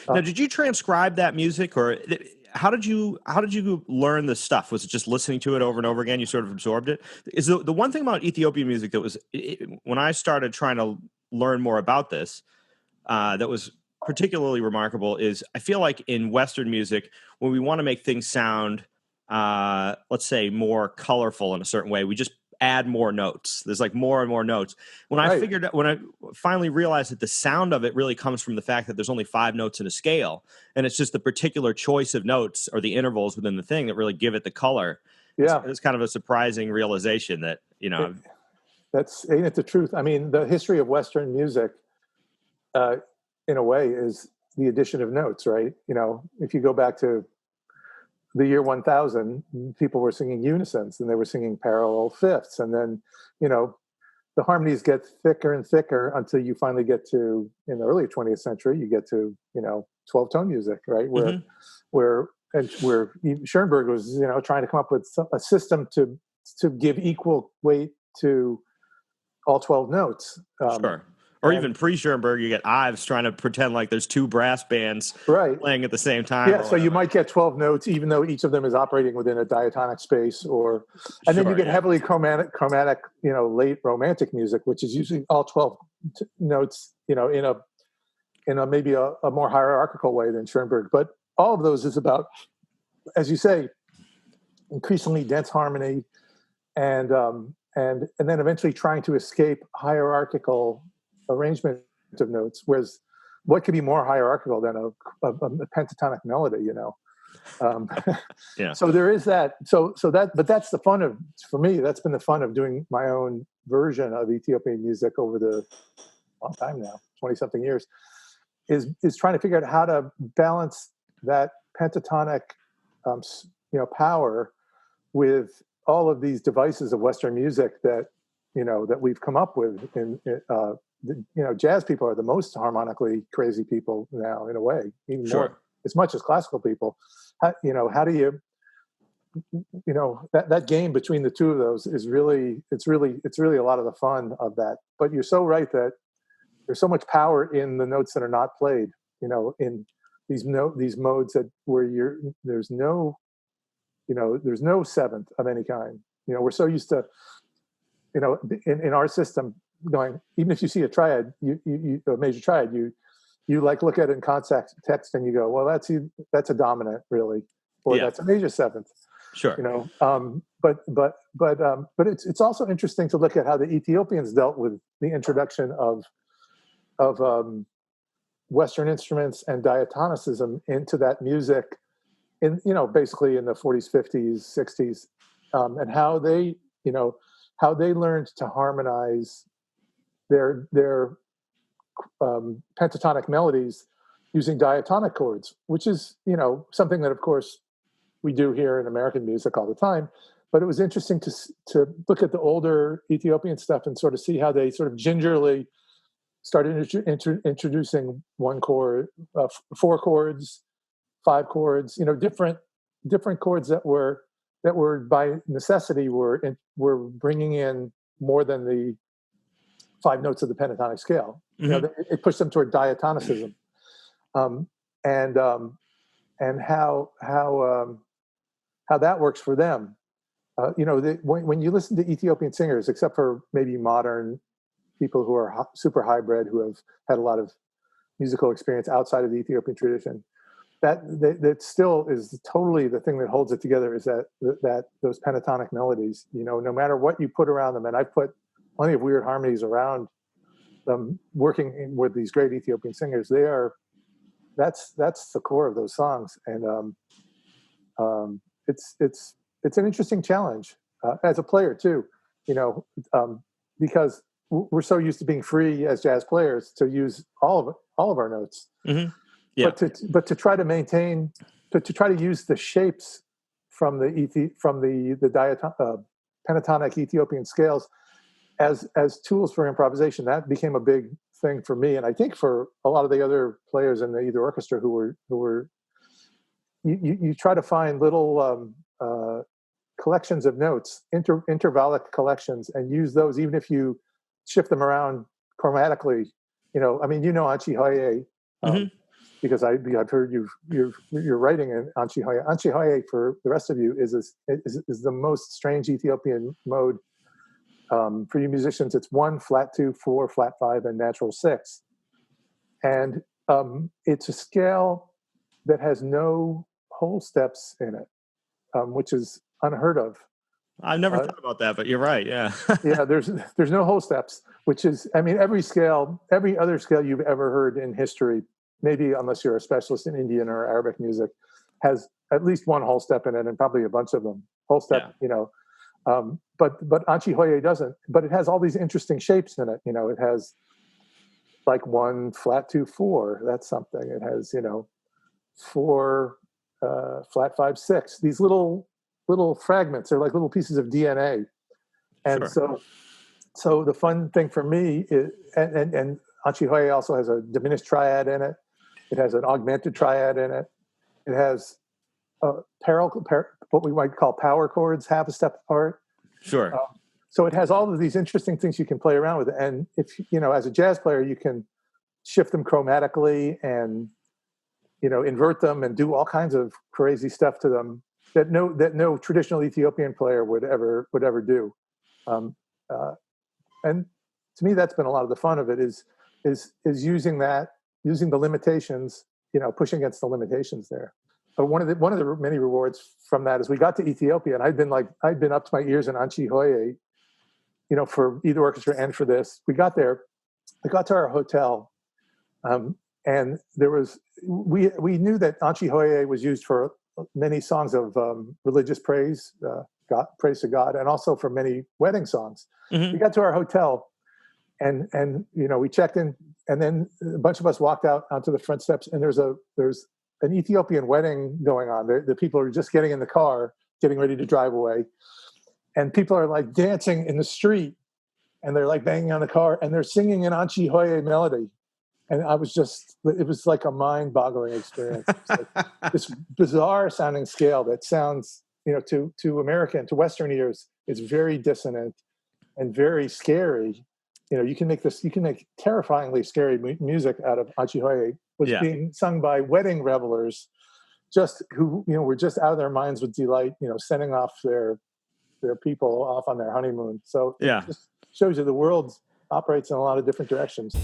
Now, did you transcribe that music, or how did you learn this stuff? Was it just listening to it over and over again? You sort of absorbed it. Is the one thing about Ethiopian music that was when I started trying to learn more about this, that was particularly remarkable is I feel like in Western music, when we want to make things sound, let's say, more colorful in a certain way, we just add more notes. There's like more and more notes. When I finally realized that the sound of it really comes from the fact that there's only 5 notes in a scale, and it's just the particular choice of notes or the intervals within the thing that really give it the color. Yeah. It's kind of a surprising realization that, ain't it the truth? I mean, the history of Western music, in a way, is the addition of notes, right? If you go back to the year 1000, people were singing unisons and they were singing parallel fifths. And then, the harmonies get thicker and thicker until you finally get to, in the early 20th century, you get to, 12-tone music, right? Where Schoenberg was, trying to come up with a system to give equal weight to all 12 notes. Sure. Or even pre-Schoenberg, you get Ives trying to pretend like there's 2 brass bands playing at the same time. Yeah, so you might get 12 notes, even though each of them is operating within a diatonic space. And then you get heavily chromatic, late romantic music, which is using all 12 notes, in a maybe a more hierarchical way than Schoenberg. But all of those is about, as you say, increasingly dense harmony, and then eventually trying to escape hierarchical arrangement of notes, whereas what could be more hierarchical than a pentatonic melody, Yeah. So there is that. But that's the fun of, for me, that's been the fun of doing my own version of Ethiopian music over the long time now, 20 something years, is trying to figure out how to balance that pentatonic, power with all of these devices of Western music that we've come up with. Jazz people are the most harmonically crazy people now, in a way, even more, as much as classical people. How do you, that game between the two of those is really, it's really a lot of the fun of that. But you're so right that there's so much power in the notes that are not played, in these modes where there's no seventh of any kind. We're so used to, in our system, going, even if you see a triad, a major triad, you like look at it in context and you go, well, that's a dominant, really, or that's a major seventh. Sure. But it's also interesting to look at how the Ethiopians dealt with the introduction of Western instruments and diatonicism into that music, basically in the 40s, 50s, 60s, and how they learned to harmonize their pentatonic melodies using diatonic chords, which is, something that, of course, we do here in American music all the time. But it was interesting to look at the older Ethiopian stuff and sort of see how they sort of gingerly started introducing 1 chord, 4 chords, 5 chords, different chords that were by necessity were bringing in more than the 5 notes of the pentatonic scale. Mm-hmm. It pushed them toward diatonicism, and how that works for them. When you listen to Ethiopian singers, except for maybe modern people who are super hybrid, who have had a lot of musical experience outside of the Ethiopian tradition, that still is totally the thing that holds it together, is that those pentatonic melodies, no matter what you put around them, and I've put plenty of weird harmonies around them working with these great Ethiopian singers, that's the core of those songs. And it's an interesting challenge as a player too, because we're so used to being free as jazz players to use all of our notes. Mm-hmm. Yeah. But to try to maintain, to try to use the shapes from the pentatonic Ethiopian scales as tools for improvisation, that became a big thing for me, and I think for a lot of the other players in the either orchestra who were. You try to find little collections of notes, intervallic collections, and use those, even if you shift them around chromatically. Achi Haye. Mm-hmm. because I've heard you're writing in Anchihoye. Anchihoye, for the rest of you, is the most strange Ethiopian mode. For you musicians, it's 1, flat 2, 4, flat 5, and natural 6. And it's a scale that has no whole steps in it, which is unheard of. I've never thought about that, but you're right. Yeah. Yeah, there's no whole steps, which is, I mean, every other scale you've ever heard in history, maybe unless you're a specialist in Indian or Arabic music, has at least one whole step in it, and probably a bunch of them. Whole step, but Anchihoye doesn't. But it has all these interesting shapes in it. It has like 1, flat 2, 4. That's something. It has 4, flat 5, 6. These little fragments. They're like little pieces of DNA. And Sure. so the fun thing for me is, and Anchihoye also has a diminished triad in it. It has an augmented triad in it. It has what we might call power chords, half a step apart. Sure. So it has all of these interesting things you can play around with. And if, as a jazz player, you can shift them chromatically and, invert them and do all kinds of crazy stuff to them that no traditional Ethiopian player would ever do. And to me, that's been a lot of the fun of it is using the limitations, pushing against the limitations there. But one of the many rewards from that is we got to Ethiopia, and I'd been up to my ears in Anchihoye, for either orchestra and for this. We got there, we got to our hotel, and we knew that Anchihoye was used for many songs of religious praise, praise to God, and also for many wedding songs. Mm-hmm. We got to our hotel, and we checked in, and then a bunch of us walked out onto the front steps, and there's an Ethiopian wedding going on. The people are just getting in the car, getting ready to drive away, and people are like dancing in the street, and they're like banging on the car, and they're singing an Anchihoye melody. And it was like a mind-boggling experience. Like this bizarre sounding scale that sounds, to American, to Western ears, it's very dissonant and very scary. You can make terrifyingly scary music out of Anchihoye, was being sung by wedding revelers, just who, were just out of their minds with delight, sending off their people off on their honeymoon. So it just shows you the world operates in a lot of different directions.